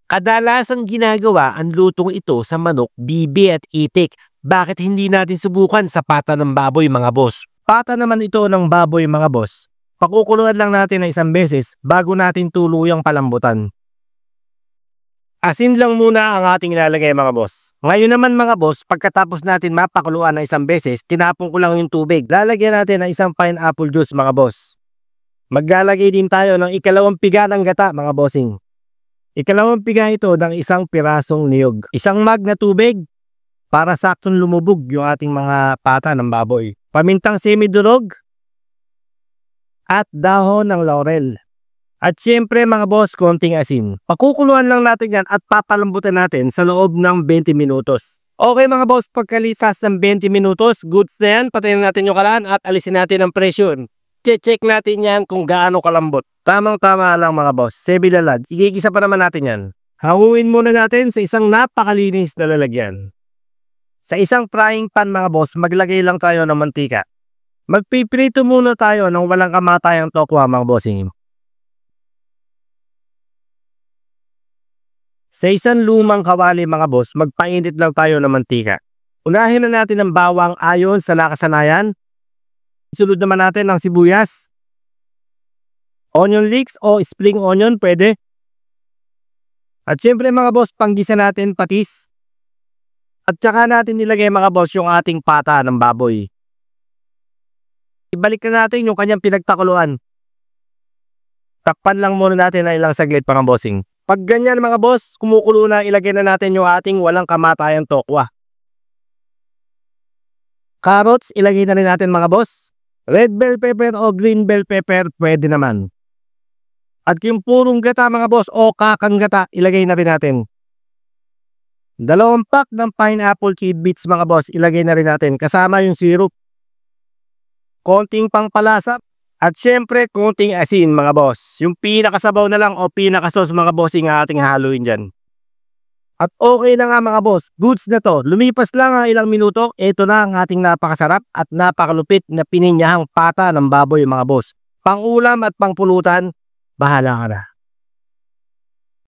Kadalasang ginagawa ang lutong ito sa manok, bibi at itik. Bakit hindi natin subukan sa pata ng baboy mga boss? Pata naman ito ng baboy mga boss. Pakukuluan lang natin na isang beses bago natin tuluyang palambutan. Asin lang muna ang ating ilalagay mga boss. Ngayon naman mga boss, pagkatapos natin mapakuluan na isang beses, tinapon ko lang yung tubig. Lalagyan natin ng isang pineapple juice mga boss. Maglalagay din tayo ng ikalawang piga ng gata mga bossing. Ikalawang piga ito ng isang pirasong niyog. Isang mug na tubig para saktong lumubog yung ating mga pata ng baboy. Pamintang semidurog at dahon ng laurel. At syempre mga boss, konting asin. Pakukuluan lang natin yan at papalambutan natin sa loob ng 20 minutos. Okay mga boss, pagkalipas ng 20 minutos, goods na yan. Patayin natin yung kalan at alisin natin ang pressure. Check natin yan kung gaano kalambot. Tamang-tama lang mga boss. Sebilalad, igigisa pa naman natin yan. Hangungin muna natin sa isang napakalinis na lalagyan. Sa isang frying pan mga boss, maglagay lang tayo ng mantika. Magpiprito muna tayo ng walang kamatayang tokwa mga bossing. Sa isang lumang kawali mga boss, magpainit lang tayo ng mantika. Unahin na natin ang bawang ayon sa nakasanayan. Isunod naman natin ang sibuyas. Onion leeks o spring onion pwede. At syempre mga boss, panggisa natin patis. At saka natin nilagay mga boss yung ating pata ng baboy. Ibalik na natin yung kanyang pinagtakuluan. Takpan lang muna natin na ilang saglit mga bossing. Pag ganyan mga boss, kumukulo na, ilagay na natin yung ating walang kamatayang tokwa. Carrots, ilagay na rin natin mga boss. Red bell pepper o green bell pepper, pwede naman. At yung purong gata mga boss o kakang gata, ilagay na rin natin. 2 pack ng pineapple tidbits mga boss, ilagay na rin natin kasama yung syrup. Konting pangpalasa at syempre konting asin mga boss. Yung pinakasabaw na lang o pinakasos mga bossing ating haluin dyan. At okay na nga mga boss, goods na to. Lumipas lang ang ilang minuto, ito na ang ating napakasarap at napakalupit na pininyahang pata ng baboy mga boss. Pangulam at pangpulutan, bahala ka na.